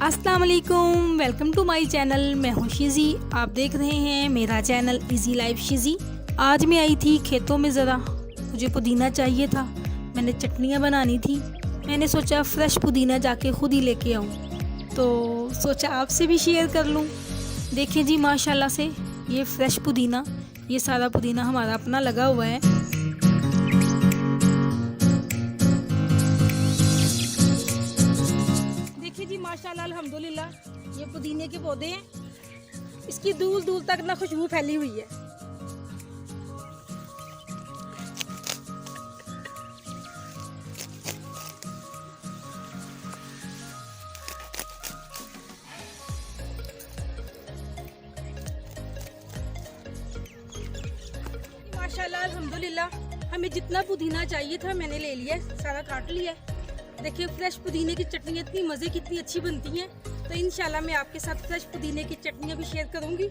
अस्सलाम वालेकुम, welcome to my channel. मैं हूँ शिज़ी, आप देख रहे हैं मेरा चैनल इजी लाइफ शिज़ी। आज मैं आई थी खेतों में, ज़रा मुझे पुदीना चाहिए था, मैंने चटनियाँ बनानी थी। मैंने सोचा फ़्रेश पुदीना जाके खुद ही लेके आऊँ, तो सोचा आपसे भी शेयर कर लूँ। देखिए जी, माशाल्लाह से ये फ़्रेश पुदीना, ये सारा पुदीना हमारा अपना लगा हुआ है। जी माशाल्लाह अल्हम्दुलिल्लाह, ये पुदीने के पौधे हैं, इसकी दूर दूर तक ना खुशबू फैली हुई है। माशाल्लाह अल्हम्दुलिल्लाह, हमें जितना पुदीना चाहिए था मैंने ले लिया, सारा काट लिया। देखिए फ्रेश पुदीने की चटनी इतनी मज़े की, इतनी अच्छी बनती हैं। तो इंशाल्लाह मैं आपके साथ फ्रेश पुदीने की चटनियाँ भी शेयर करूँगी,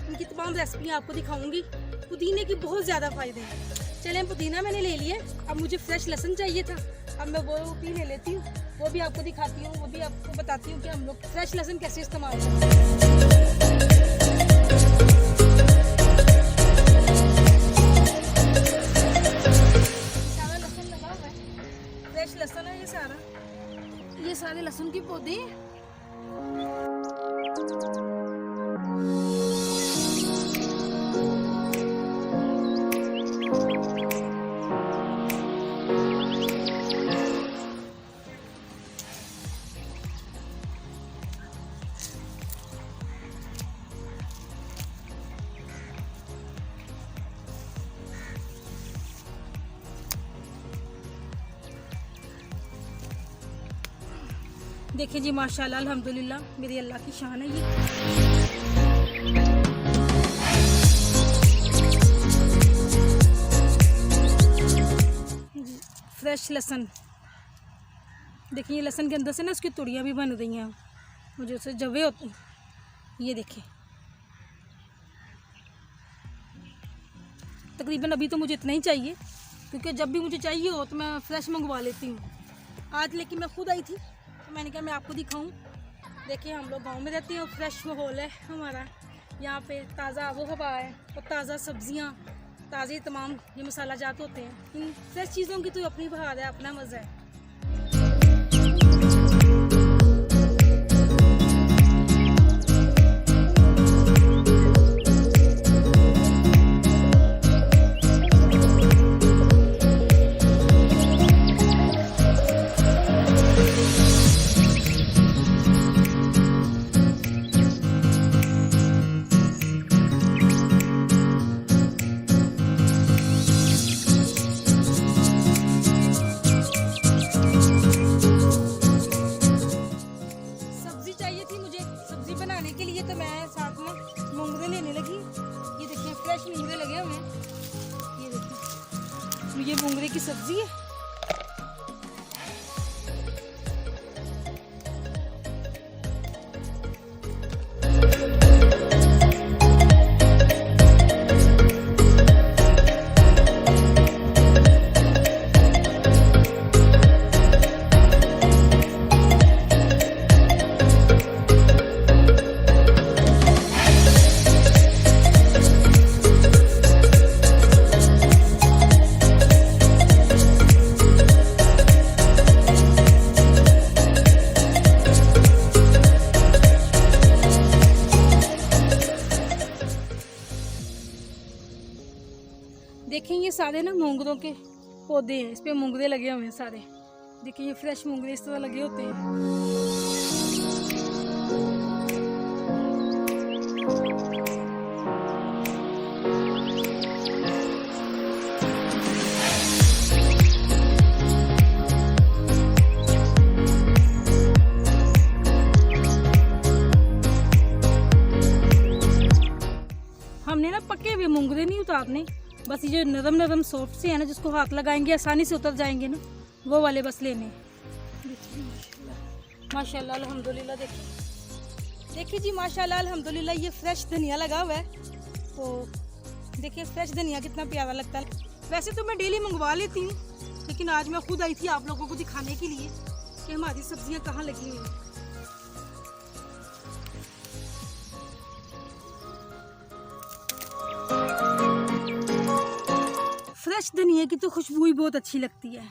उनकी तमाम रेसिपियाँ आपको दिखाऊँगी। पुदीने की बहुत ज़्यादा फ़ायदे हैं। चलें, पुदीना मैंने ले लिया, अब मुझे फ्रेश लहसुन चाहिए था, अब मैं वो भी ले लेती हूँ, वो भी आपको दिखाती हूँ, वो भी आपको बताती हूँ कि हम लोग फ्रेश लहसुन कैसे इस्तेमाल करते हैं। लहसुन है ये सारे लहसुन के पौधे। देखिए जी माशाल्लाह अल्हम्दुलिल्लाह, मेरी अल्लाह की शान है ये। फ्रेश लहसुन, देखिए ये लहसुन के अंदर से ना उसकी तुड़ियाँ भी बन रही हैं, मुझे उससे जवे होती हैं। ये देखिए, तकरीबन अभी तो मुझे इतना ही चाहिए, क्योंकि जब भी मुझे चाहिए हो तो मैं फ्रेश मंगवा लेती हूँ। आज लेकिन मैं खुद आई थी, मैंने कहा मैं आपको दिखाऊं। देखिए हम लोग गांव में रहते हैं, फ्रेश माहौल है हमारा, यहाँ पे ताज़ा आबो हवा है और ताज़ा सब्जियाँ, ताज़े तमाम ये मसाला जात होते हैं। इन फ्रेश चीज़ों की तो अपनी बहार है, अपना मज़ा है। के लिए तो मैं साथ में मूंगरे लेने लगी। ये देखिए फ्रेश मूंगरे लगे हुए हैं, ये देखिए ये मूंगरे की सब्जी है। देखें ये सारे ना मूंगरों के पौधे हैं, इस पे मूंगरे लगे हुए हैं सारे। देखिए ये फ्रेश मूंगरे इस तरह लगे होते हैं। हमने ना पके हुए मूंगरे नहीं उतारने, बस ये जो नरम नरम सॉफ्ट से है ना, जिसको हाथ लगाएंगे आसानी से उतर जाएंगे ना, वो वाले बस लेने। माशाल्लाह अल्हम्दुलिल्लाह, देखिए जी माशाल्लाह अल्हम्दुलिल्लाह, ये फ्रेश धनिया लगा हुआ है। तो देखिए फ्रेश धनिया कितना प्यारा लगता है। वैसे तो मैं डेली मंगवा लेती हूँ, लेकिन आज मैं खुद आई थी आप लोगों को दिखाने के लिए कि हमारी सब्जियाँ कहाँ लगी हुई हैं। फ्रेश धनिया की तो खुशबू ही बहुत अच्छी लगती है।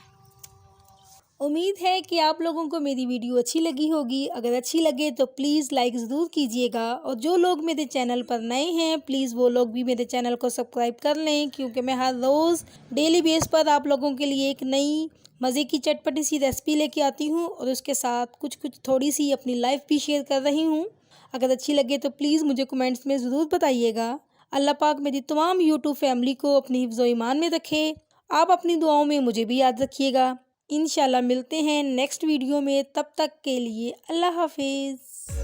उम्मीद है कि आप लोगों को मेरी वीडियो अच्छी लगी होगी। अगर अच्छी लगे तो प्लीज़ लाइक ज़रूर कीजिएगा, और जो लोग मेरे चैनल पर नए हैं प्लीज़ वो लोग भी मेरे चैनल को सब्सक्राइब कर लें, क्योंकि मैं हर रोज़ डेली बेस पर आप लोगों के लिए एक नई मज़े की चटपटी सी रेसिपी लेके आती हूँ, और उसके साथ कुछ थोड़ी सी अपनी लाइफ भी शेयर कर रही हूँ। अगर अच्छी लगे तो प्लीज़ मुझे कमेंट्स में ज़रूर बताइएगा। अल्लाह पाक मेरी तमाम यूट्यूब फैमिली को अपनी हिफ्ज़ व ईमान में रखे। आप अपनी दुआओं में मुझे भी याद रखिएगा। इंशाल्लाह मिलते हैं नेक्स्ट वीडियो में, तब तक के लिए अल्लाह हाफिज़।